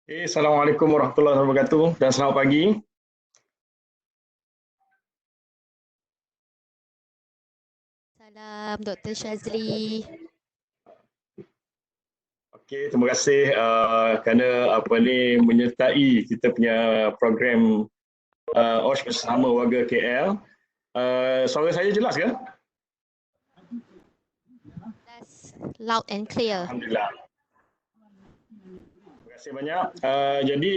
Assalamualaikum warahmatullahi wabarakatuh dan selamat pagi. Salam Dr. Shazli. Okey, terima kasih kerana menyertai kita punya program OSH bersama warga KL. Suara saya jelas ke? That's loud and clear. Alhamdulillah. Terima kasih banyak. Jadi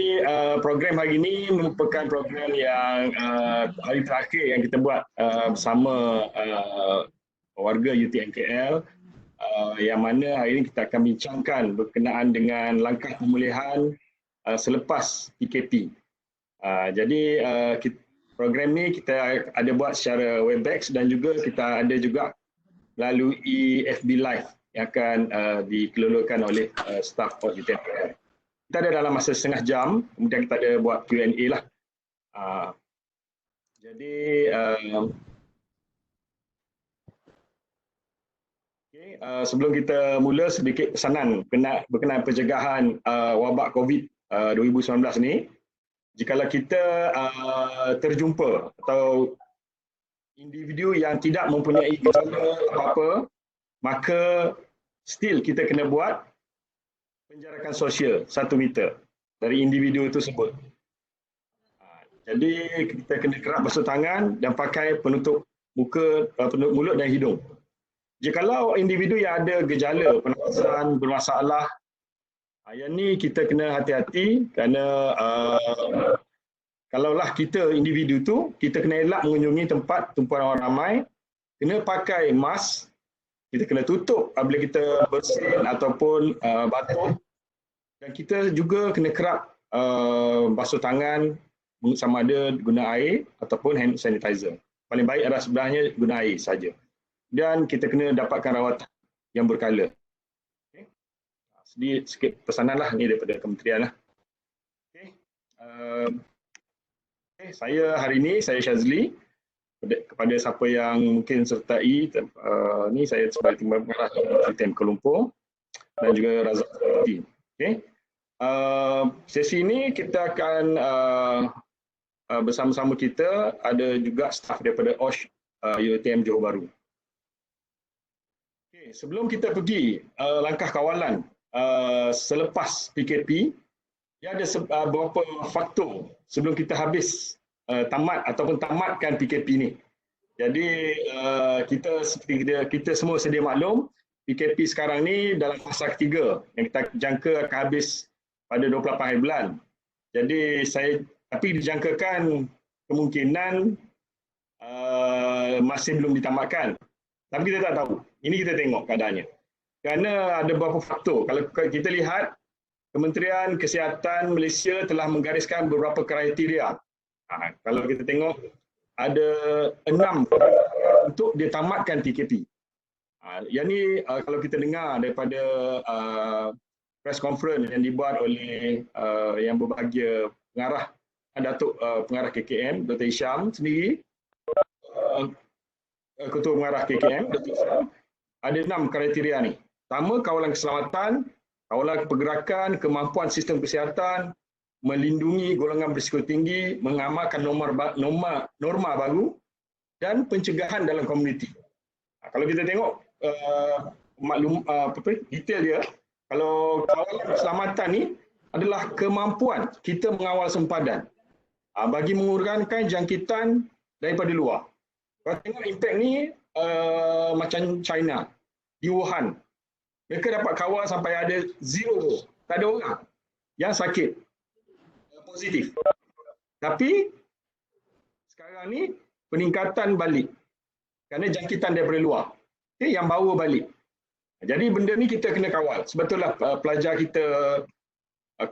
program hari ini merupakan program yang hari terakhir yang kita buat bersama warga UTM KL. Yang mana hari ini kita akan bincangkan berkenaan dengan langkah pemulihan selepas PKP. Jadi program ni kita ada buat secara Webex dan juga kita ada juga melalui FB Live yang akan dikelolakan oleh staf UTM KL. Kita ada dalam masa setengah jam, kemudian kita ada buat Q&A lah. Jadi sebelum kita mula sedikit pesanan berkenaan pencegahan wabak COVID 2019 ni. Jikalau kita terjumpa atau individu yang tidak mempunyai gejala apa-apa, maka still kita kena buat penjarakan sosial 1 meter dari individu tersebut. Jadi kita kena kerap basuh tangan dan pakai penutup muka, penutup mulut dan hidung. Jikalau individu yang ada gejala pernafasan bermasalah, yang ni kita kena hati-hati kerana kalaulah kita individu tu, kita kena elak mengunjungi tempat tumpuan orang ramai, kena pakai mask, kita kena tutup apabila kita bersin ataupun batuk, dan kita juga kena kerap basuh tangan sama ada guna air ataupun hand sanitizer. Paling baik adalah sebenarnya guna air saja. Dan kita kena dapatkan rawatan yang berkala. Okay. Sikit pesanan lah ni daripada kementerian lah. Okay. Saya hari ini, saya Shazli. Kepada siapa yang mungkin sertai, ni saya sebagai timbalan pengarah UTM Kuala Lumpur dan juga Razak. Okay. Sesi ini kita akan bersama-sama kita ada juga staf daripada OSH UTM Johor Bahru. Okay, sebelum kita pergi langkah kawalan selepas PKP, dia ada beberapa faktor sebelum kita habis tamatkan PKP ni. Jadi kita semua sedia maklum, PKP sekarang ni dalam fasa ketiga yang kita jangka akan habis pada 28 hari bulan. Jadi tapi dijangkakan kemungkinan masih belum ditamatkan. Tapi kita tak tahu. Ini kita tengok keadaannya. Kerana ada beberapa faktor. Kalau kita lihat, Kementerian Kesihatan Malaysia telah menggariskan beberapa kriteria. Kalau kita tengok, ada 6 untuk ditamatkan PKP. Yang ni kalau kita dengar daripada press conference yang dibuat oleh yang berbahagia pengarah Datuk Pengarah KKM, Dr. Isham sendiri, Ketua Pengarah KKM, Dr. Isham, ada 6 kriteria ni. Pertama, kawalan keselamatan, kawalan pergerakan, kemampuan sistem kesihatan, melindungi golongan berisiko tinggi, mengamalkan norma baru, dan pencegahan dalam komuniti. Kalau kita tengok detail dia, kalau kawalan keselamatan ni adalah kemampuan kita mengawal sempadan bagi mengurangkan jangkitan daripada luar. Kalau tengok impak ni macam China, di Wuhan, mereka dapat kawal sampai ada zero, tak ada orang yang sakit positif. Tapi sekarang ni peningkatan balik kerana jangkitan daripada luar, yang bawa balik. Jadi benda ni kita kena kawal. Sebetulnya pelajar kita,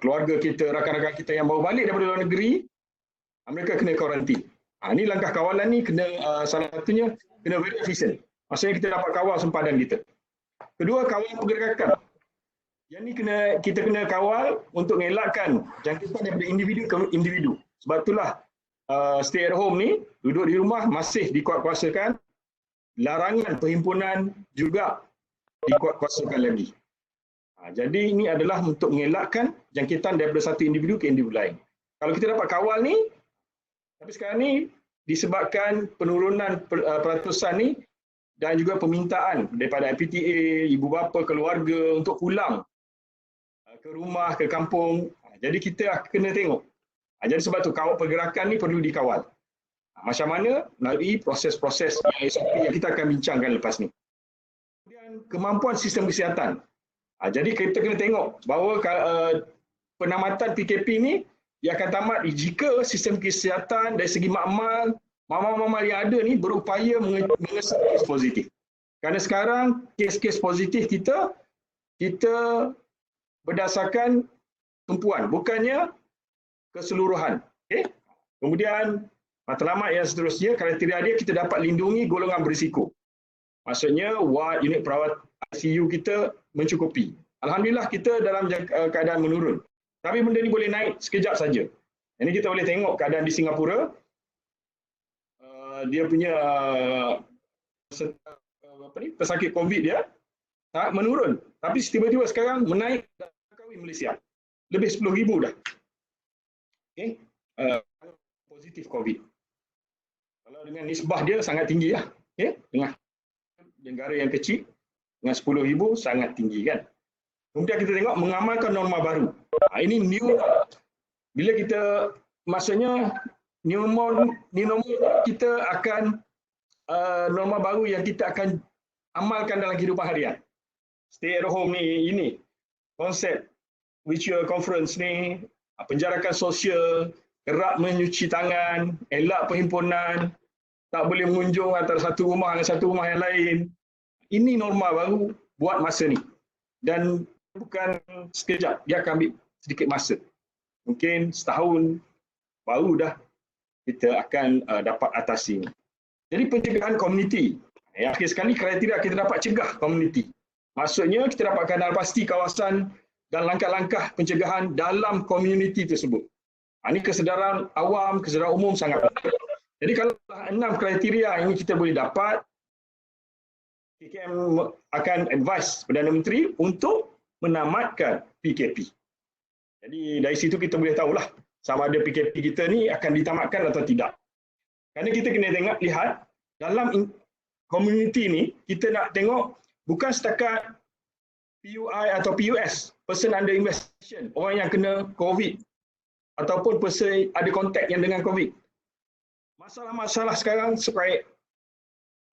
keluarga kita, rakan-rakan kita yang bawa balik daripada luar negeri, mereka kena karantin. Ini langkah kawalan ni kena salah satunya kena very efficient. Maksudnya kita dapat kawal sempadan kita. Kedua, kawalan pergerakan. Yang ni kita kena kawal untuk mengelakkan jangkitan daripada individu ke individu. Sebab itulah stay at home ni, duduk di rumah masih dikuatkuasakan. Larangan perhimpunan juga dikuatkuasakan lagi. Jadi ini adalah untuk mengelakkan jangkitan daripada satu individu ke individu lain. Kalau kita dapat kawal ni, tapi sekarang ni disebabkan penurunan peratusan ni dan juga permintaan daripada IPTA, ibu bapa, keluarga untuk pulang ke rumah, ke kampung. Jadi kita kena tengok. Jadi sebab tu kawal pergerakan ni perlu dikawal. Macam mana? Melalui proses-proses yang SOP yang kita akan bincangkan lepas ni. Kemudian kemampuan sistem kesihatan. Jadi kita kena tengok bahawa penamatan PKP ni ia akan tamat jika sistem kesihatan dari segi makmal, makmal yang ada ni berupaya mengesah kes positif. Kerana sekarang kes-kes positif kita berdasarkan tumpuan, bukannya keseluruhan. Okay? Kemudian matlamat yang seterusnya, kriteria dia kita dapat lindungi golongan berisiko. Maksudnya ward, unit perawat ICU kita mencukupi. Alhamdulillah kita dalam keadaan menurun. Tapi benda ni boleh naik sekejap saja. Ini kita boleh tengok keadaan di Singapura. Dia punya pesakit COVID dia menurun. Tapi tiba-tiba sekarang menaik kahwin Malaysia. Lebih 10,000 dah. Okay. Positif COVID. Kalau dengan nisbah dia sangat tinggi lah. Okay. Dengan negara yang kecil, dengan 10,000 sangat tinggi kan. Kemudian kita tengok mengamalkan norma baru. Ini new. Bila kita, maksudnya new normal kita akan norma baru yang kita akan amalkan dalam kehidupan harian. Stay at home ni, ini konsep virtual conference ni, penjarakan sosial, kerap mencuci tangan, elak perhimpunan, tak boleh mengunjung antara satu rumah dengan satu rumah yang lain. Ini norma baru buat masa ni. Dan bukan sekejap, dia akan ambil sedikit masa. Mungkin setahun baru dah kita akan dapat atasi ini. Jadi pencegahan komuniti. Akhir sekali kriteria kita dapat cegah komuniti. Maksudnya kita dapat kenal pasti kawasan dan langkah-langkah pencegahan dalam komuniti tersebut. Ini kesedaran awam, kesedaran umum sangat penting. Jadi kalau 6 kriteria ini kita boleh dapat, KKM akan advise Perdana Menteri untuk menamatkan PKP. Jadi dari situ kita boleh tahulah sama ada PKP kita ni akan ditamatkan atau tidak. Kerana kita kena lihat dalam komuniti ni, kita nak tengok bukan setakat PUI atau PUS, person under investigation, orang yang kena COVID ataupun person ada kontak yang dengan COVID. Masalah-masalah sekarang seperti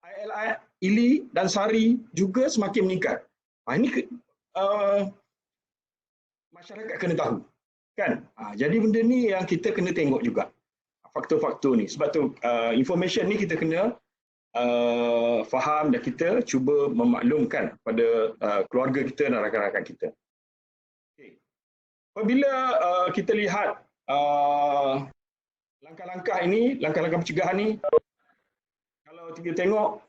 ILI, ILI dan SARI juga semakin meningkat. Ini masyarakat kena tahu. Kan? Jadi benda ni yang kita kena tengok juga. Faktor-faktor ni. Sebab tu information ni kita kena faham dan kita cuba memaklumkan pada keluarga kita dan rakan-rakan kita. Okay. Apabila kita lihat langkah-langkah ini, langkah-langkah pencegahan ni, kalau kita tengok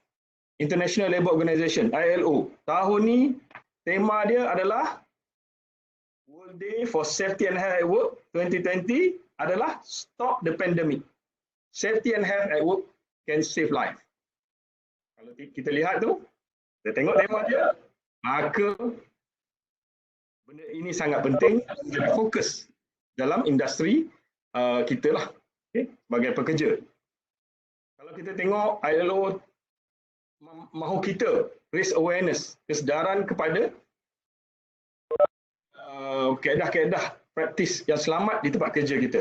International Labour Organization, ILO, tahun ni tema dia adalah World Day for Safety and Health at Work 2020 adalah Stop the Pandemic. Safety and Health at Work can save life. Kalau kita lihat tu, kita tengok tema dia, maka benda ini sangat penting menjadi fokus dalam industri kita lah, okay, sebagai pekerja. Kalau kita tengok ILO mahu kita raise awareness, kesedaran kepada kaedah-kaedah praktis yang selamat di tempat kerja kita.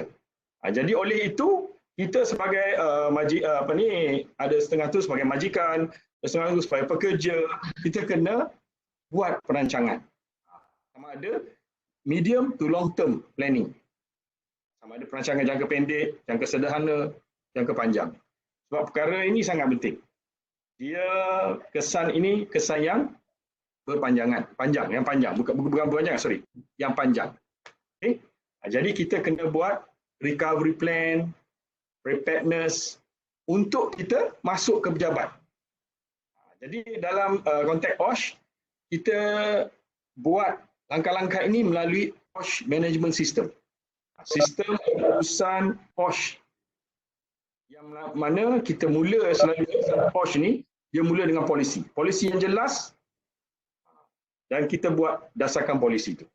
Jadi oleh itu kita sebagai ada setengah tu sebagai majikan, setengah tu sebagai pekerja, kita kena buat perancangan. Sama ada medium to long term planning. Sama ada perancangan jangka pendek, jangka sederhana, jangka panjang. Sebab perkara ini sangat penting. Dia kesan ini kesan yang berpanjangan, yang panjang, bukan berpanjang, sorry, yang panjang. Okay? Jadi kita kena buat recovery plan, preparedness untuk kita masuk ke pejabat. Jadi dalam konteks OSH, kita buat langkah-langkah ini melalui OSH Management System. Sistem urusan OSH. Yang mana kita mula selalu OSH ni, dia mula dengan polisi. Polisi yang jelas, dan kita buat dasarkan polisi itu.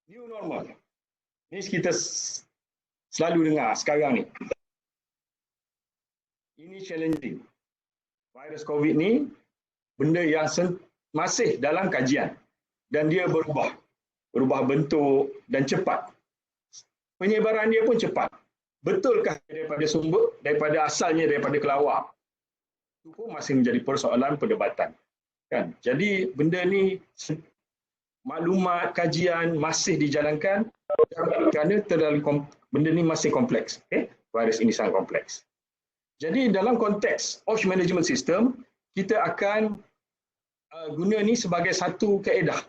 New normal. Ini kita selalu dengar sekarang ni. Ini challenging. Virus COVID ni benda yang masih dalam kajian dan dia berubah bentuk dan cepat. Penyebaran dia pun cepat. Betulkah daripada sumber, daripada asalnya daripada kelawar? Itu pun masih menjadi persoalan perdebatan. Kan? Jadi benda ni maklumat, kajian masih dijalankan kerana benda ni masih kompleks. Okay? Virus ini sangat kompleks. Jadi dalam konteks OSH Management System, kita akan guna ni sebagai satu kaedah.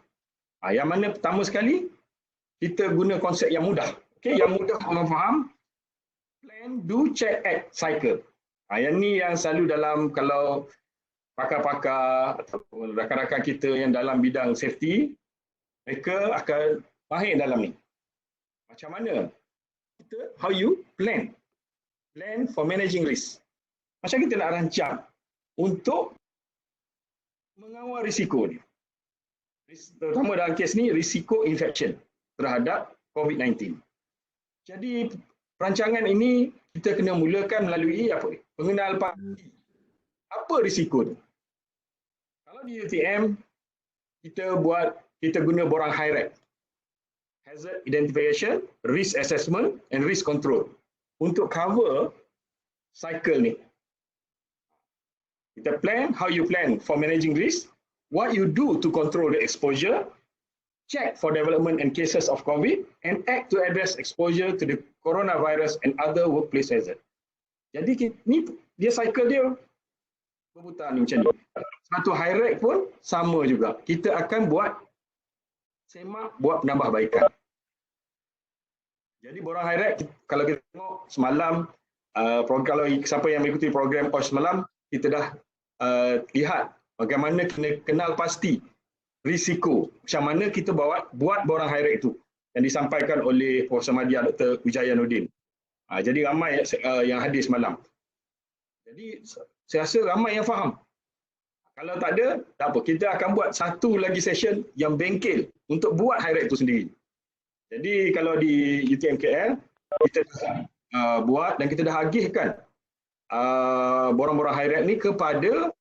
Yang mana pertama sekali, kita guna konsep yang mudah. Okay? Yang mudah orang faham, plan, do, check, act, cycle. Yang ni yang selalu dalam, kalau pakar-pakar atau rakan-rakan kita yang dalam bidang safety, mereka akan mahir dalam ni. Macam mana? How you plan. Plan for managing risk. Macam kita nak rancang untuk mengawal risiko ni. Terutama dalam kes ni, risiko infection terhadap COVID-19. Jadi, perancangan ini kita kena mulakan melalui apa? Pengenal pasti. Apa risiko ni? Kalau di UTM, kita guna borang HIRAC. Hazard Identification, Risk Assessment, and Risk Control. Untuk cover cycle ni. Kita plan, how you plan for managing risk, what you do to control the exposure, check for development and cases of COVID, and act to address exposure to the coronavirus and other workplace hazard. Jadi ni dia cycle dia berputar ni macam ni. Satu HIRAC pun sama juga. Kita akan semak buat penambahbaikan. Jadi borang HIRAC, kalau kita tengok semalam, kalau siapa yang mengikuti program OSH semalam, kita dah lihat bagaimana kena kenal pasti risiko. Macam mana kita buat borang HIRAC itu yang disampaikan oleh Prof. Madya Dr. Wijayanuddin. Jadi ramai yang hadir semalam. Jadi saya rasa ramai yang faham. Kalau tak ada, tak apa. Kita akan buat satu lagi session yang bengkel untuk buat HIRAC itu sendiri. Jadi kalau di UTM KL, kita dah buat dan kita dah agihkan borang-borang HIRAC ni kepada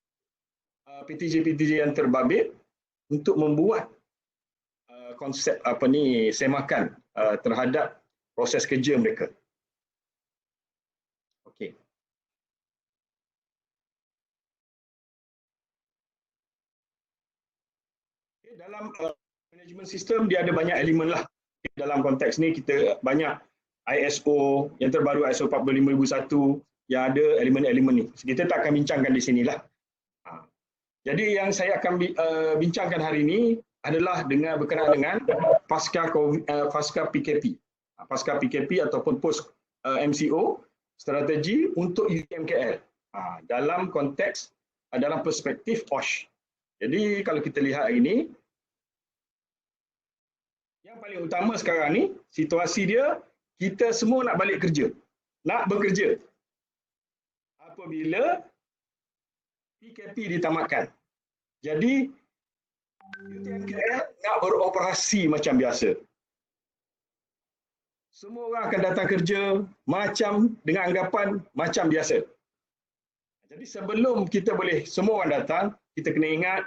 PTJ-PTJ yang terbabit untuk membuat konsep semakan terhadap proses kerja mereka. Okey. Dalam management system dia ada banyak elemen lah. Dalam konteks ni kita banyak ISO yang terbaru, ISO 45001 yang ada elemen-elemen ni. Kita tak akan bincangkan di sinilah. Jadi yang saya akan bincangkan hari ini adalah berkenaan dengan pasca PKP. Pasca PKP ataupun post MCO, strategi untuk UTM-KL dalam konteks, dalam perspektif OSH. Jadi kalau kita lihat hari ini, yang paling utama sekarang ni, situasi dia, kita semua nak balik kerja. Nak bekerja. Apabila PKP ditamatkan. Jadi, UTM-KL nak beroperasi macam biasa. Semua orang akan datang kerja macam dengan anggapan macam biasa. Jadi sebelum kita boleh semua orang datang, kita kena ingat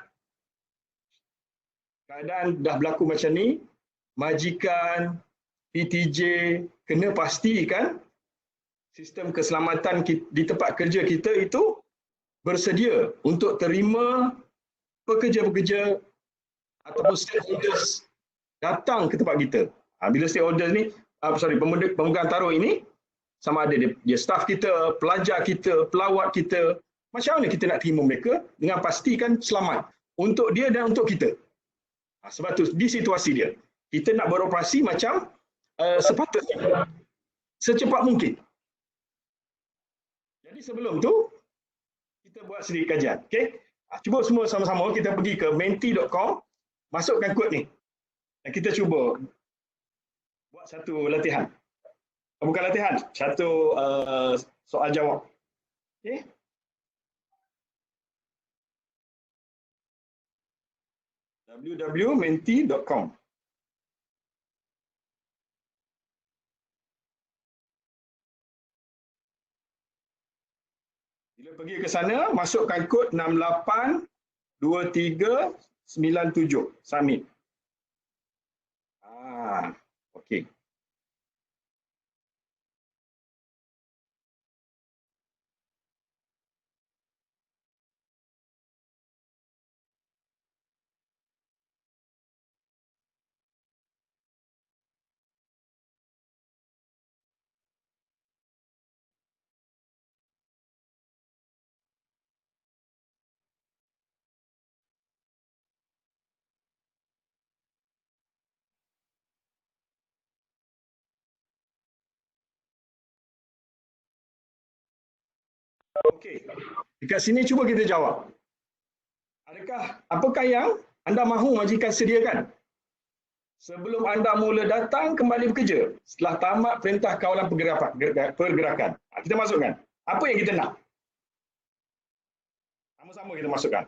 keadaan dah berlaku macam ni, majikan, PTJ kena pastikan sistem keselamatan di tempat kerja kita itu bersedia untuk terima pekerja-pekerja ataupun stakeholders datang ke tempat kita. Bila stakeholders ni, pemegang taruh ini, sama ada dia staff kita, pelajar kita, pelawat kita, macam mana kita nak terima mereka dengan pastikan selamat untuk dia dan untuk kita. Sebab tu di situasi dia, kita nak beroperasi macam sepatutnya, secepat mungkin. Jadi sebelum tu, kita buat sedikit kajian. Okay? Cuba semua sama-sama kita pergi ke menti.com, masukkan kod ni. Dan kita cuba buat satu latihan. Bukan latihan, satu soal jawab. Okay? www.menti.com. Bila pergi ke sana, masukkan kod 682397. Submit. Okey. Okey. Dekat sini cuba kita jawab. Apakah yang anda mahu majikan sediakan? Sebelum anda mula datang kembali bekerja, setelah tamat perintah kawalan pergerakan. Kita masukkan. Apa yang kita nak? Sama-sama kita masukkan.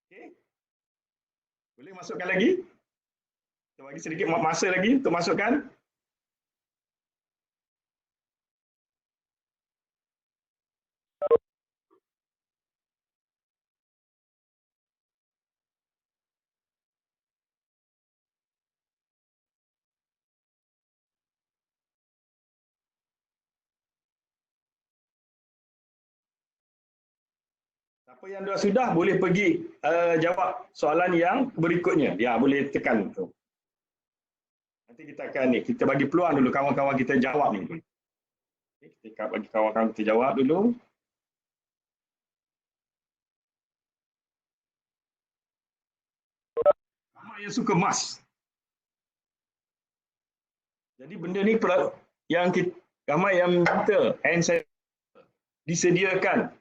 Okey. Boleh masukkan lagi? Kita bagi sedikit masa lagi untuk masukkan. Siapa yang dah sudah boleh pergi jawab soalan yang berikutnya. Ya, boleh tekan tu. Nanti kita bagi peluang dulu kawan-kawan kita jawab ni. Okay, kita bagi kawan-kawan kita jawab dulu. Ramai yang suka emas. Jadi benda ni yang kita, ramai yang minta hand sanitizer disediakan.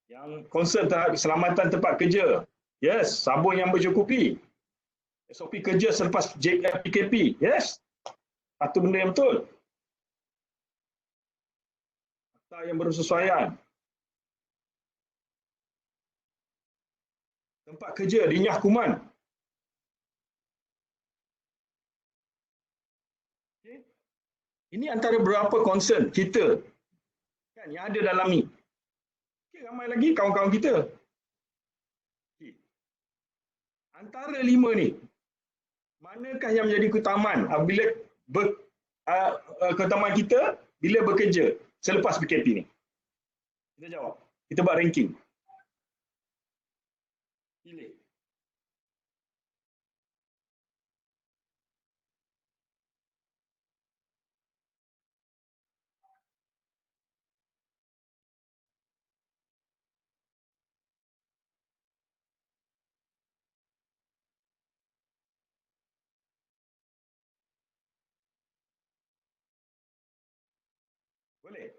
Yang concern terhadap keselamatan tempat kerja. Yes, sabun yang bercukupi. SOP kerja selepas PKP. Yes. Satu benda yang betul. Data yang bersesuaian. Tempat kerja dinyah kuman. Okay. Ini antara beberapa concern kita kan yang ada dalam ni. Okay, ramai lagi kawan-kawan kita. Okay. Antara 5 ni, manakah yang menjadi keutamaan bila keutamaan kita bila bekerja selepas PKP ni? Kita jawab. Kita buat ranking. Pilih. Boleh.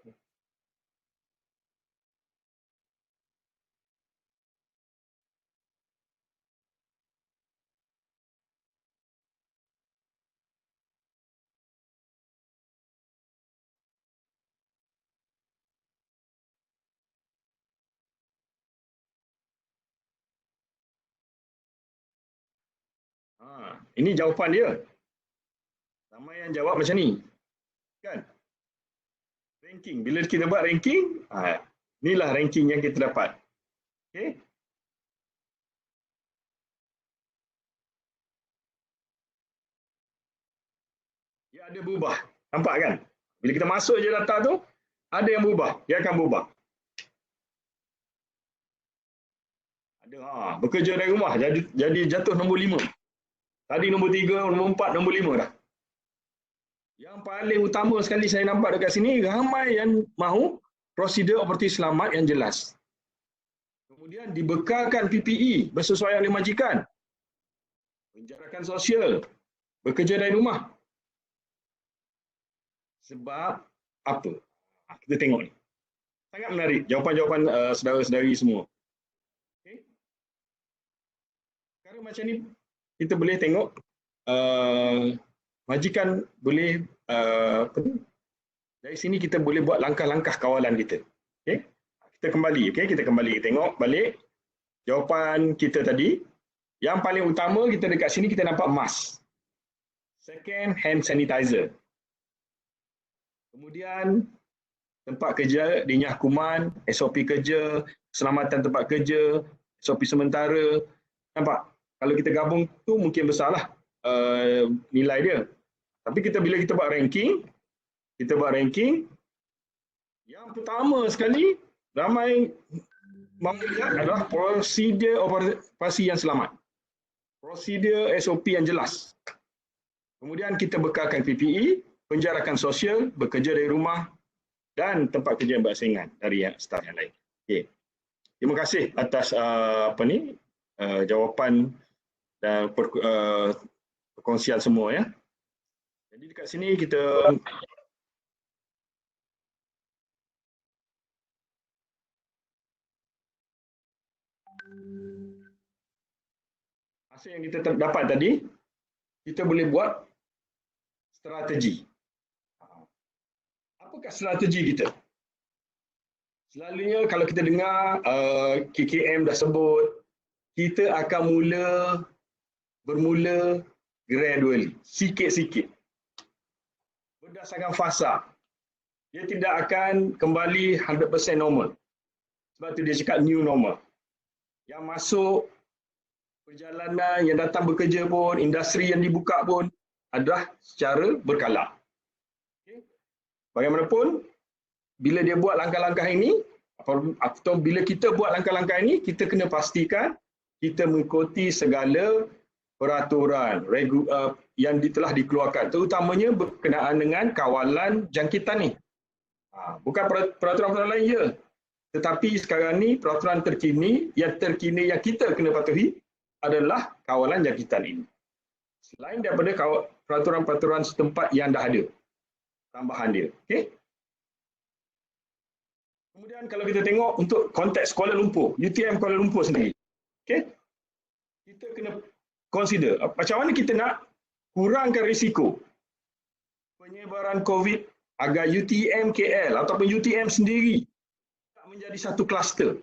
Ini jawapan dia. Ramai yang jawab macam ni. Kan? Ranking. Bila kita buat ranking, inilah ranking yang kita dapat. Okey. Dia ada berubah. Nampak kan? Bila kita masuk je data tu, ada yang berubah. Dia akan berubah. Ada bekerja dari rumah jadi jatuh nombor 5. Tadi nombor 3, nombor 4, nombor 5 dah. Yang paling utama sekali saya nampak dekat sini, ramai yang mahu prosedur operatif selamat yang jelas. Kemudian dibekalkan PPE bersesuaian oleh majikan. Penjarakan sosial, bekerja dari rumah. Sebab apa? Kita tengok ni. Sangat menarik jawapan-jawapan saudara-saudari semua. Okay. Perkara macam ni kita boleh tengok majikan boleh dari sini kita boleh buat langkah-langkah kawalan kita. Okay. Kita kembali, kita kembali tengok balik jawapan kita tadi. Yang paling utama kita dekat sini kita nampak mask. Second, hand sanitizer. Kemudian tempat kerja, dinyah kuman, SOP kerja, keselamatan tempat kerja, SOP sementara. Nampak? Kalau kita gabung tu mungkin besarlah nilai dia. Tapi bila kita buat ranking, yang pertama sekali ramai melihat adalah prosedur operasi yang selamat. Prosedur SOP yang jelas. Kemudian kita bekalkan PPE, penjarakan sosial, bekerja dari rumah dan tempat kerja yang bersaingan dari staf yang lain. Okay. Terima kasih atas jawapan dan perkongsian semua ya. Jadi dekat sini kita hasil yang kita dapat tadi, kita boleh buat strategi. Apakah strategi kita? Selalunya kalau kita dengar KKM dah sebut, kita akan bermula gradually, sikit-sikit. Berdasarkan fasa. Dia tidak akan kembali 100% normal. Sebab tu dia cakap new normal. Yang masuk perjalanan, yang datang bekerja pun, industri yang dibuka pun adalah secara berkala. Okay. Bagaimanapun, bila dia buat langkah-langkah ini, atau bila kita buat langkah-langkah ini, kita kena pastikan kita mengikuti segala peraturan yang telah dikeluarkan, terutamanya berkenaan dengan kawalan jangkitan ni. Bukan peraturan-peraturan lain je. Tetapi sekarang ni peraturan terkini yang kita kena patuhi adalah kawalan jangkitan ini. Selain daripada peraturan-peraturan setempat yang dah ada, tambahan dia. Okay? Kemudian kalau kita tengok untuk konteks Kuala Lumpur, UTM Kuala Lumpur sendiri. Okay? Kita kena consider macam mana kita nak kurangkan risiko penyebaran COVID agar UTM KL ataupun UTM sendiri tak menjadi satu kluster.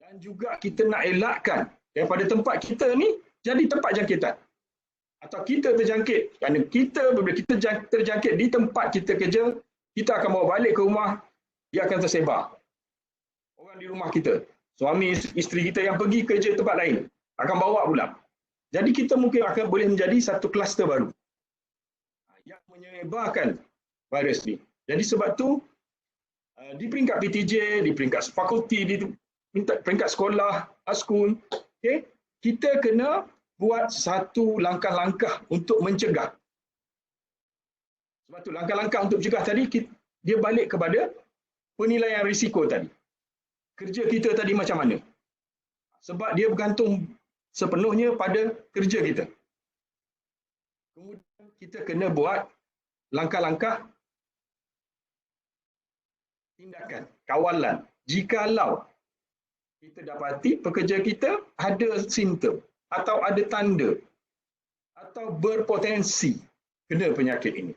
Dan juga kita nak elakkan daripada tempat kita ni jadi tempat jangkitan. Atau kita terjangkit. Kerana bila kita terjangkit di tempat kita kerja, kita akan bawa balik ke rumah, dia akan tersebar. Orang di rumah kita, suami, isteri kita yang pergi kerja tempat lain, akan bawa pula. Jadi kita mungkin akan boleh menjadi satu kluster baru yang menyebarkan virus ni. Jadi sebab tu, di peringkat PTJ, di peringkat fakulti, di peringkat sekolah, school, okay, kita kena buat satu langkah-langkah untuk mencegah. Sebab tu langkah-langkah untuk mencegah tadi, dia balik kepada penilaian risiko tadi. Kerja kita tadi macam mana? Sebab dia bergantung sepenuhnya pada kerja kita. Kemudian kita kena buat langkah-langkah tindakan, kawalan. Jikalau kita dapati pekerja kita ada simptom atau ada tanda atau berpotensi kena penyakit ini.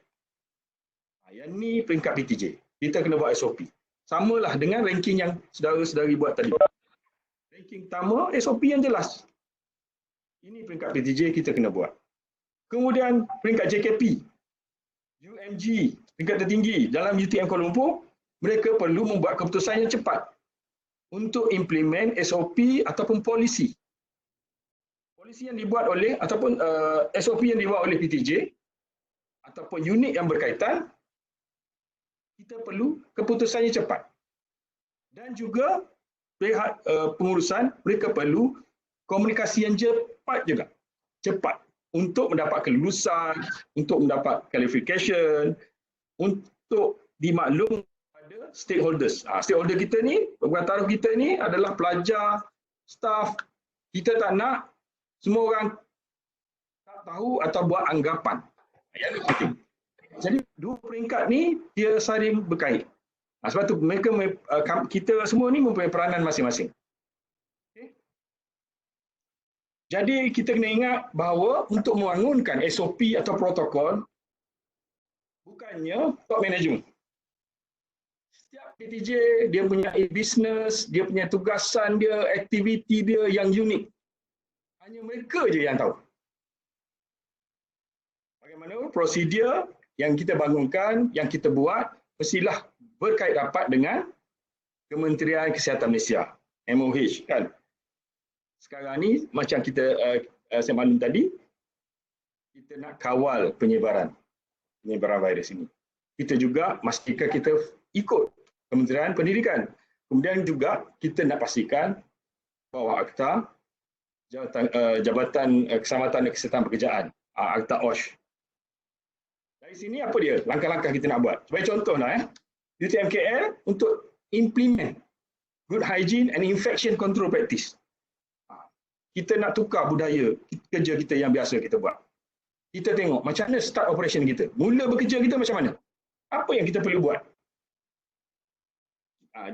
Yang ni peringkat PTJ. Kita kena buat SOP. Samalah dengan ranking yang saudara-saudari buat tadi. Ranking pertama, SOP yang jelas. Ini peringkat PTJ kita kena buat. Kemudian peringkat JKP, UMG, peringkat tertinggi dalam UTM Kuala Lumpur, mereka perlu membuat keputusan yang cepat untuk implement SOP ataupun polisi. Polisi yang dibuat oleh ataupun SOP yang dibuat oleh PTJ ataupun unit yang berkaitan, kita perlu keputusannya cepat. Dan juga pihak pengurusan, mereka perlu komunikasi yang cepat juga. Cepat untuk mendapat kelulusan, untuk mendapat qualification, untuk dimaklum pada stakeholders. Stakeholder kita ni, pemegang taruh kita ni adalah pelajar, staff. Kita tak nak semua orang tak tahu atau buat anggapan. Yang ini penting. Jadi dua peringkat ni dia saling berkait. Sebab tu kita semua ni mempunyai peranan masing-masing. Okay. Jadi kita kena ingat bahawa untuk membangunkan SOP atau protokol bukannya top management. Setiap PTJ dia punya business, dia punya tugasan dia, aktiviti dia yang unik. Hanya mereka je yang tahu. Bagaimana prosedur yang kita bangunkan, yang kita buat, mestilah berkait rapat dengan Kementerian Kesihatan Malaysia, MOH kan. Sekarang ni macam saya maklum tadi, kita nak kawal penyebaran virus ini. Kita juga pastikan kita ikut Kementerian Pendidikan. Kemudian juga kita nak pastikan bahawa akta Jabatan Keselamatan dan Kesihatan Pekerjaan, akta OSH. Dari sini apa dia? Langkah-langkah kita nak buat. Sebagai contohlah, UTM KL untuk implement good hygiene and infection control practice. Kita nak tukar budaya kerja kita yang biasa kita buat. Kita tengok macam mana start operation kita. Mula bekerja kita macam mana? Apa yang kita perlu buat?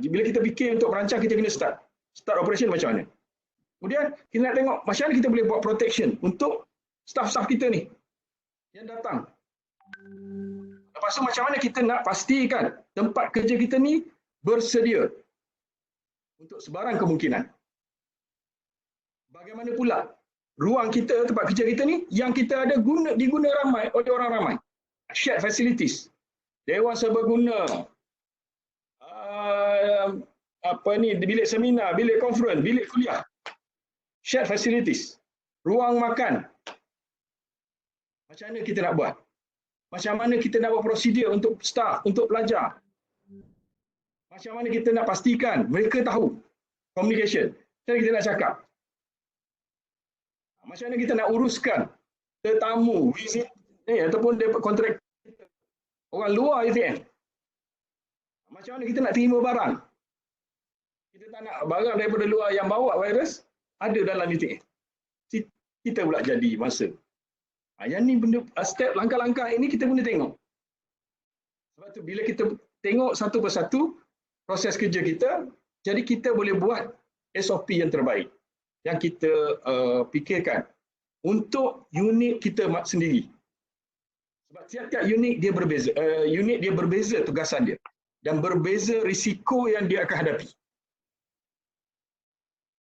Bila kita fikir untuk merancang, kita kena start operation macam mana? Kemudian kita nak tengok macam mana kita boleh buat protection untuk staff-staff kita ni yang datang. Lepas tu macam mana kita nak pastikan tempat kerja kita ni bersedia untuk sebarang kemungkinan. Bagaimana pula ruang kita, tempat kerja kita ni yang kita ada diguna ramai oleh orang ramai. Shared facilities, dewan serbaguna, bilik seminar, bilik conference, bilik kuliah. Shared facilities, ruang makan. Macam mana kita nak buat? Macam mana kita nak buat prosedur untuk staff, untuk pelajar? Macam mana kita nak pastikan mereka tahu communication? Macam mana kita nak cakap? Macam mana kita nak uruskan tetamu, visit ataupun kontrak orang luar UTM? Macam mana kita nak terima barang? Kita tak nak barang daripada luar yang bawa virus ada dalam UTM. Kita pula jadi masa. Yang ni benda, step langkah-langkah ini kita guna tengok. Sebab tu bila kita tengok satu persatu proses kerja kita, jadi kita boleh buat SOP yang terbaik yang kita fikirkan untuk unit kita sendiri. Sebab tiap-tiap unit dia berbeza tugasan dia dan berbeza risiko yang dia akan hadapi.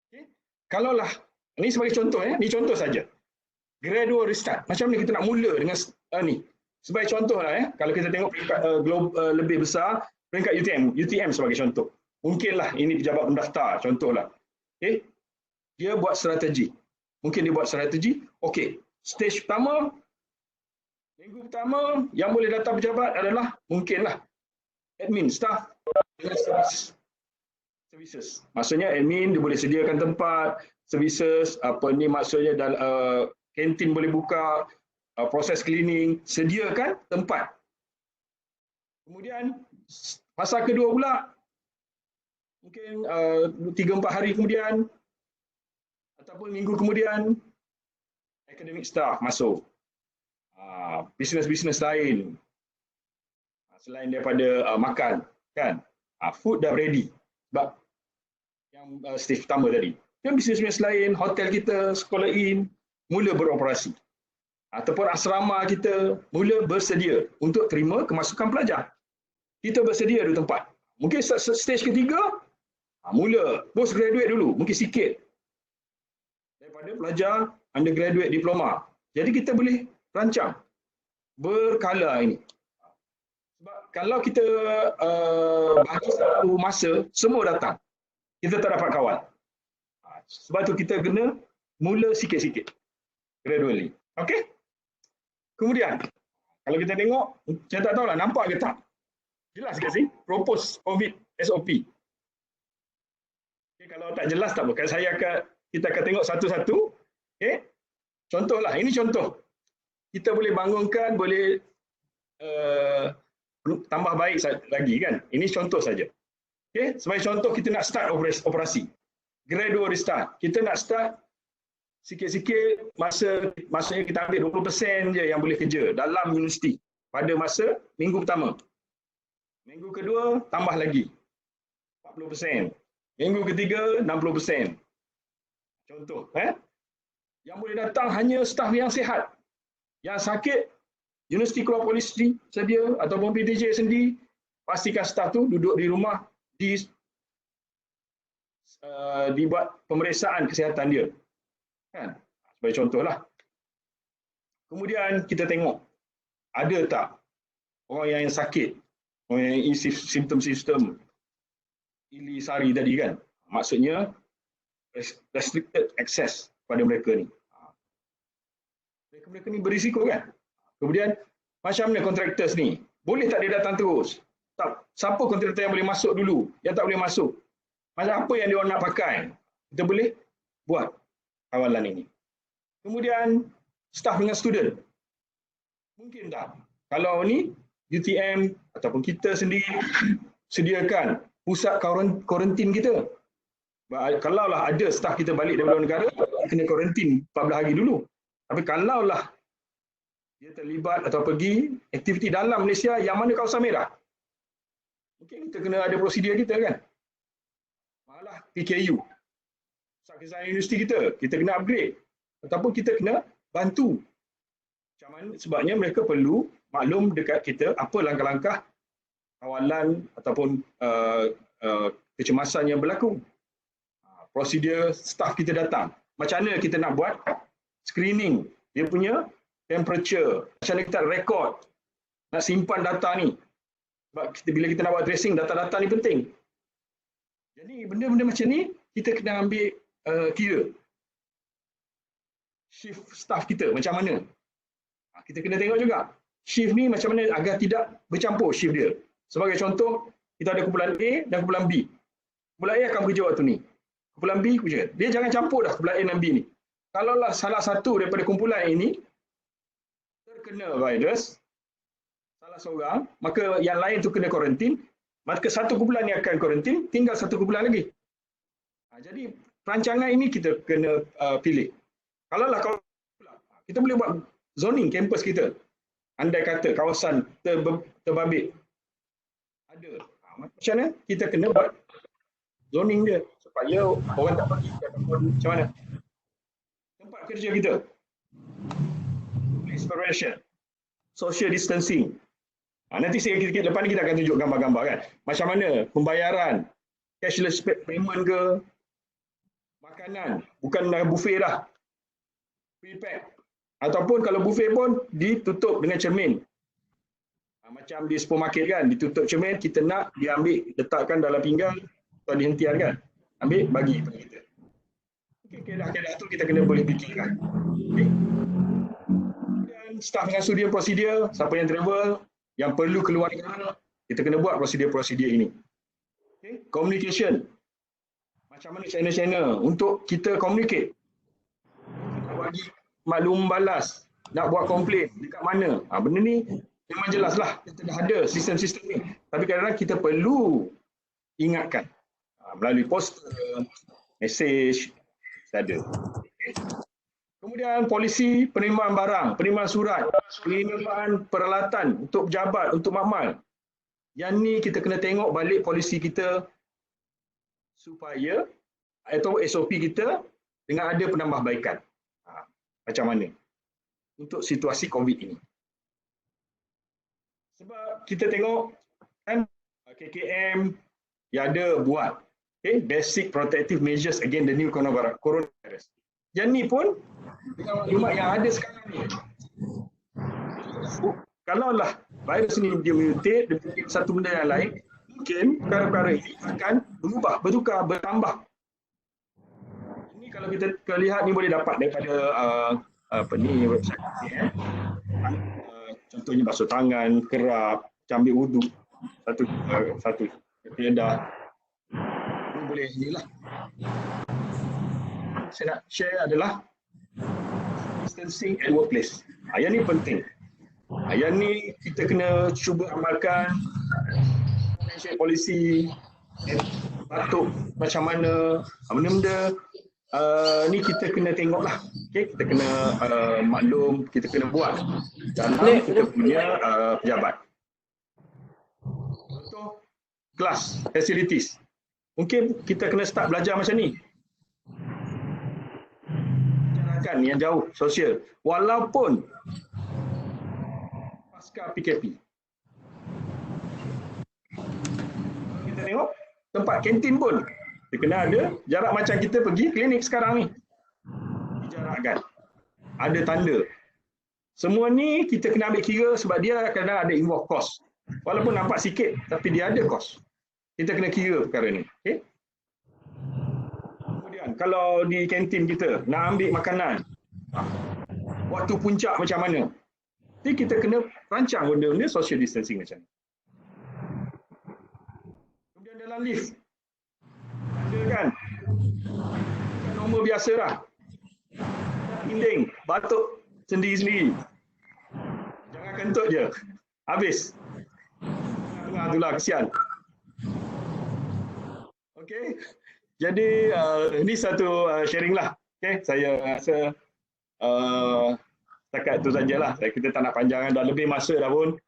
Okay. Kalaulah ini sebagai contoh, ini contoh saja. Gradual restart. Macam mana kita nak mula dengan ni? Sebagai contohlah, kalau kita tengok peringkat lebih besar, peringkat UTM sebagai contoh. Mungkinlah ini pejabat pendaftar, contohlah. Okay. Dia buat strategi. Mungkin dia buat strategi, okey, stage pertama, minggu pertama yang boleh datang pejabat adalah mungkinlah admin, staff dengan services. Maksudnya admin dia boleh sediakan tempat, services, maksudnya kantin boleh buka, proses cleaning, sediakan tempat. Kemudian fasa kedua pula, mungkin 3-4 hari kemudian ataupun minggu kemudian, academic staff masuk. Bisnes-bisnes lain selain daripada makan, kan? Food dah ready. Sebab yang stage pertama tadi. Dan bisnes-bisnes lain, hotel kita, sekolah mula beroperasi. Ataupun asrama kita mula bersedia untuk terima kemasukan pelajar. Kita bersedia di tempat. Mungkin stage ketiga, mula postgraduate dulu, mungkin sikit. Daripada pelajar undergraduate diploma. Jadi kita boleh rancang berkala ini. Sebab kalau kita bagi satu masa, semua datang. Kita tak dapat kawal. Sebab tu kita kena mula sikit-sikit. Gradually. Okey? Kemudian, kalau kita tengok, saya tak tahulah nampak ke tak? Jelas ke sini? Propose COVID SOP. Okay, kalau tak jelas tak apa. Kita akan tengok satu-satu. Okay? Contohlah, ini contoh. Kita boleh bangunkan, boleh tambah baik lagi kan. Ini contoh saja. Okay? Sebagai contoh, kita nak start operasi. Gradual restart. Kita nak start sikit-sikit, masanya kita ambil 20% je yang boleh kerja dalam universiti. pada masa minggu pertama. Minggu kedua tambah lagi 40%. Minggu ketiga 60%. Contoh, yang boleh datang hanya staf yang sihat. Yang sakit, Universiti keluar polisi sedia ataupun PTJ sendiri, pastikan staf tu duduk di rumah, dibuat pemeriksaan kesihatan dia. Kan? Sebagai contohlah. Kemudian kita tengok, ada tak orang yang sakit, orang yang isi simptom-simptom Ili Sari tadi kan. Maksudnya restricted access pada mereka ni. Mereka ni berisiko kan. Kemudian macam mana kontraktor ni? Boleh tak dia datang terus? Tak. Siapa kontraktor yang boleh masuk dulu? Yang tak boleh masuk? Macam apa yang dia nak pakai? Kita boleh buat kawalan ini. Kemudian staf dengan student. Mungkin tak? Kalau ni UTM ataupun kita sendiri sediakan pusat kuarantin kita. Kalaulah ada staf kita balik dari luar negara, kena kuarantin 14 hari dulu. Tapi kalaulah dia terlibat atau pergi aktiviti dalam Malaysia yang mana kawasan merah, mungkin kita kena ada prosedur kita kan. Malah PKU, pusat kesayangan universiti kita kena upgrade. Ataupun kita kena bantu. Macam mana? Sebabnya mereka perlu maklum dekat kita apa langkah-langkah kawalan ataupun kecemasan yang berlaku. Prosedur staf kita datang. Macam mana kita nak buat screening dia punya temperature. Macam mana kita rekod, nak simpan data ni. Sebab bila kita nak buat tracing, data-data ni penting. Jadi benda-benda macam ni kita kena ambil kira. Shift staff kita macam mana. Kita kena tengok juga shift ni macam mana agar tidak bercampur shift dia. Sebagai contoh, kita ada kumpulan A dan kumpulan B. Kumpulan A akan bekerja waktu ni. Kumpulan B bekerja. Dia jangan campur dah kumpulan A dan B ni. Kalaulah salah satu daripada kumpulan ini terkena virus, salah seorang, maka yang lain tu kena kuarantin, maka satu kumpulan ni akan kuarantin, tinggal satu kumpulan lagi. Jadi perancangan ini kita kena pilih. Kalaulah kita boleh buat zoning kampus kita. Andai kata kawasan terbabit ada. Macam mana? Kita kena buat zoning dia supaya orang tak pergi ataupun macam mana. Tempat kerja kita. Inspiration. Social distancing. Nanti sikit-sikit lepas ni kita akan tunjuk gambar-gambar kan. Macam mana pembayaran, cashless payment ke, makanan, bukan buffet dah. Prepack. Ataupun kalau buffet pun ditutup dengan cermin. Macam di supermarket kan, ditutup cermin, kita nak diambil, letakkan dalam pinggan atau dihentikan kan. Ambil, bagi pada kita. Keadaan tu kita kena boleh fikirkan. Okay. Dan staf dengan studio prosedur, siapa yang travel, yang perlu keluar negara, kita kena buat prosedur-prosedur ini. Okay. Communication. Macam mana channel-channel untuk kita communicate. Nak bagi maklum balas, nak buat komplain, dekat mana. Benda ni memang jelaslah, kita dah ada sistem-sistem ni. Tapi kadang-kadang kita perlu ingatkan. Melalui poster, mesej, ada. Okay. Kemudian polisi penerimaan barang, penerimaan surat, penerimaan peralatan untuk pejabat, untuk makmal. Yang ni kita kena tengok balik polisi kita supaya atau SOP kita dengan ada penambahbaikan. Macam mana untuk situasi COVID ini. Sebab kita tengok kan KKM yang ada buat basic protective measures against the new coronavirus. Yang ni pun dengan maklumat yang ada sekarang ni. Kalaulah virus ni dia mutate, dia satu benda yang lain, mungkin perkara-perkara ini akan berubah, bertukar, bertambah. Ini kalau kita lihat ni boleh dapat daripada website ni. Contohnya basuh tangan, kerap, ambil wuduk, satu piedah. Ini boleh inilah. Saya nak share adalah distancing at workplace. Yang ni penting. Yang ni kita kena cuba amalkan polisi batuk macam mana, benda-benda ni kita kena tengoklah. Okay? Kita kena maklum, kita kena buat dalam kita punya pejabat. Contoh, kelas, facilities. Mungkin kita kena start belajar macam ni. Masyarakat yang jauh, sosial. Walaupun pasca PKP. Kita tengok tempat kantin pun dia kena ada jarak macam kita pergi klinik sekarang ni. Dijarakkan. Ada tanda. Semua ni kita kena ambil kira sebab dia kadang ada involve cost. Walaupun nampak sikit tapi dia ada cost. Kita kena kira perkara ni. Okay? Kemudian kalau di kantin kita nak ambil makanan, waktu puncak macam mana? Jadi kita kena rancang benda-benda social distancing macam ni. Kemudian dalam lift, ada kan? Normal biasa lah. Hinding, batuk sendiri-sendiri. Jangan kentut je. Habis. Tengah tu lah, kesian. Okey. Jadi ini satu sharing lah. Okey, saya rasa setakat tu sajalah. Kita tak nak panjang, dah lebih masa dah pun.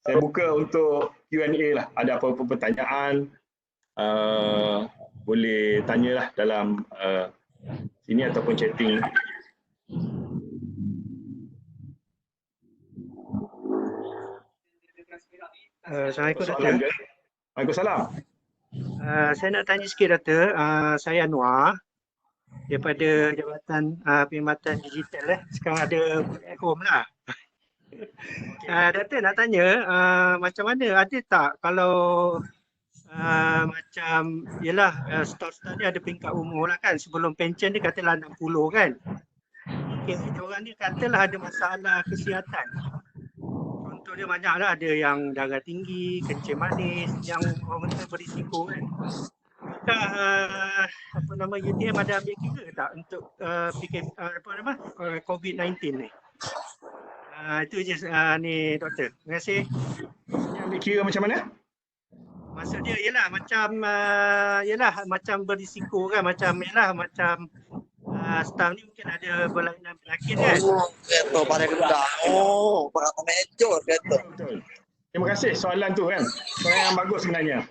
Saya buka untuk Q&A lah. Ada apa-apa pertanyaan, boleh tanyalah dalam sini ataupun chatting. Assalamualaikum, Doktor. Waalaikumsalam. Saya nak tanya sikit, Doktor. Saya Anwar daripada Jabatan Perkhidmatan Digital. Sekarang ada at home lah. Doktor nak tanya, macam mana, ada tak kalau macam, yelah, staff-staff ni ada peringkat umur lah kan, sebelum pension dia katalah 60 kan. Okay, orang ni katalah ada masalah kesihatan. Contoh dia banyak lah, ada yang darah tinggi, kencing manis, yang orang kata berisiko kan. Apa nama, UTM ada ambil kira tak untuk COVID-19 ni? Itu je ni, Doktor. Terima kasih. Ambil kira macam mana? Maksud dia ialah macam berisiko kan, macam staff ni mungkin ada berlainan penyakit kan. Kereta pada kedai. Berat mejor kereta. Betul. Terima kasih soalan tu kan. Soalan yang bagus sebenarnya.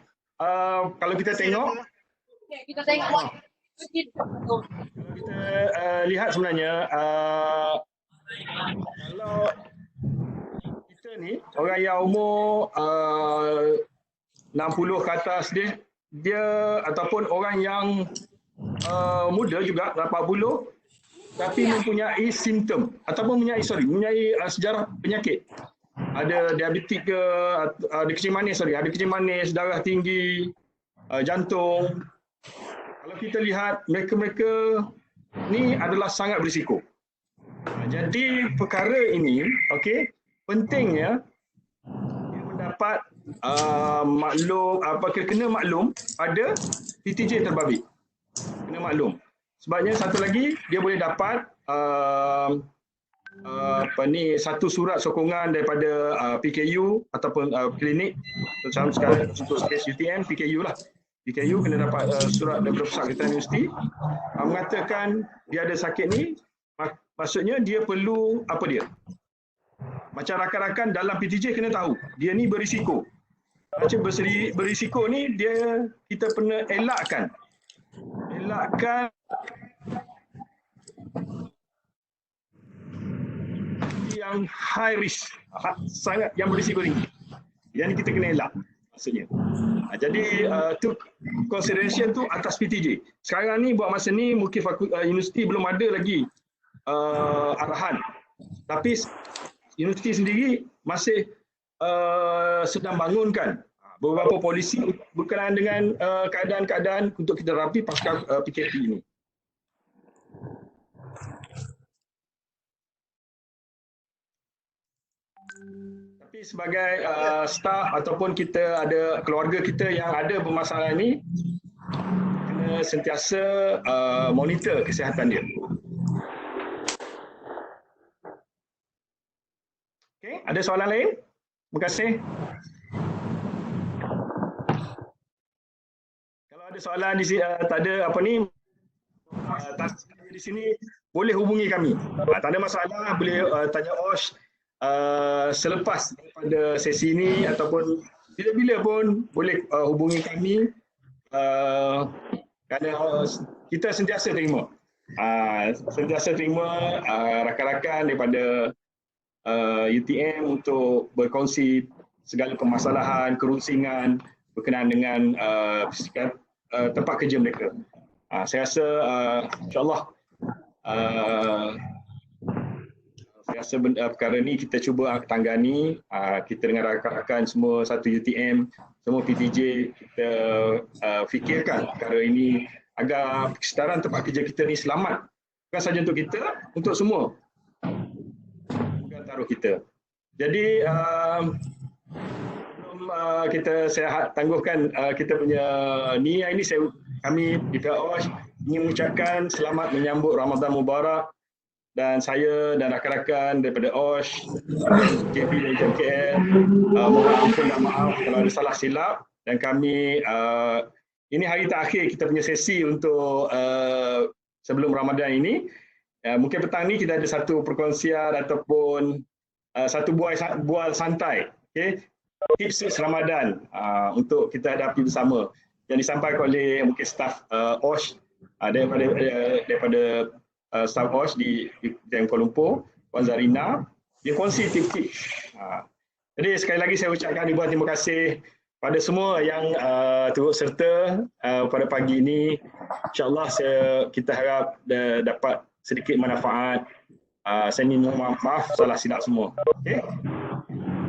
Kalau kita tengok, kalau kita lihat sebenarnya, kalau kita ni orang yang umur 60 ke atas, dia ataupun orang yang muda juga 80 tapi mempunyai simptom ataupun mempunyai sejarah penyakit. Ada diabetik ke, ada kencing manis, darah tinggi, jantung. Kalau kita lihat mereka ni adalah sangat berisiko. Jadi perkara ini, okey, pentingnya dia mendapat kena maklum pada PTJ terbabit. Kena maklum. Sebabnya satu lagi dia boleh dapat satu surat sokongan daripada PKU ataupun klinik. Macam sekarang untuk kes UTM, PKU lah. PKU kena dapat surat daripada Pusat Kesihatan Universiti mengatakan dia ada sakit ni, maksudnya dia perlu apa dia? Macam rakan-rakan dalam PTJ kena tahu dia ni berisiko. Macam berisiko ni kita kena elakkan yang high risk, sangat yang berisiko tinggi. Yang ni kita kena elak maksudnya. Jadi tu consideration tu atas PTJ. Sekarang ni buat masa ni mungkin universiti belum ada lagi arahan. Tapi universiti sendiri masih sedang bangunkan beberapa polisi berkenaan dengan keadaan-keadaan untuk kita rapi pasca PKP ini. Tapi sebagai staf ataupun kita ada keluarga kita yang ada bermasalah ini, kena sentiasa monitor kesihatan dia. Okey, ada soalan lain? Terima kasih. Kalau ada soalan di sini, tak ada apa ni, di sini boleh hubungi kami. Tak ada masalah, boleh tanya Osh selepas daripada sesi ini ataupun bila-bila pun boleh hubungi kami kerana kita sentiasa terima. Rakan-rakan daripada UTM untuk berkongsi segala permasalahan, kerusingan berkenaan dengan tempat kerja mereka. Saya rasa insyaAllah saya rasa perkara ni kita cuba tanggani, kita dengan rakan-rakan semua satu UTM, semua PTJ, kita fikirkan perkara ini agar kesetaraan tempat kerja kita ni selamat. Bukan saja untuk kita, untuk semua antara kita. Jadi sebelum saya tangguhkan kita punya ni, kami di pihak Osh ingin mengucapkan selamat menyambut Ramadan Mubarak, dan saya dan rakan-rakan daripada Osh, JP dan JKL mohon ampun dan maaf kalau ada salah silap, dan kami ini hari terakhir kita punya sesi untuk sebelum Ramadan ini. Mungkin petang ni kita ada satu perkongsian ataupun satu bual santai, okay? Tips Ramadan untuk kita hadapi bersama yang disampaikan oleh mungkin staf Osh daripada staf Osh di Kuala Lumpur, Puan Zarina, dia kongsi tips-tips. Jadi sekali lagi saya ucapkan ribuan terima kasih pada semua yang turut serta pada pagi ini. InsyaAllah kita harap dapat sedikit manfaat. Saya ingin mohon maaf salah silap semua. Okay?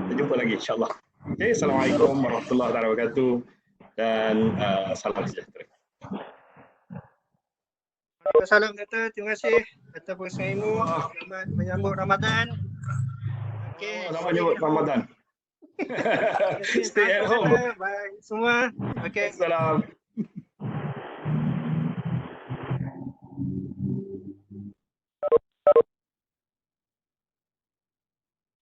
Kita jumpa lagi insyaAllah. Okay, Assalamualaikum warahmatullahi wabarakatuh dan salam sejahtera. Salam kata, terima kasih atas perkongsian ilmu. Selamat menyambut Ramadan. Okay. Selamat menyambut Ramadan. Stay at home. Bye semua. Okay. Salam.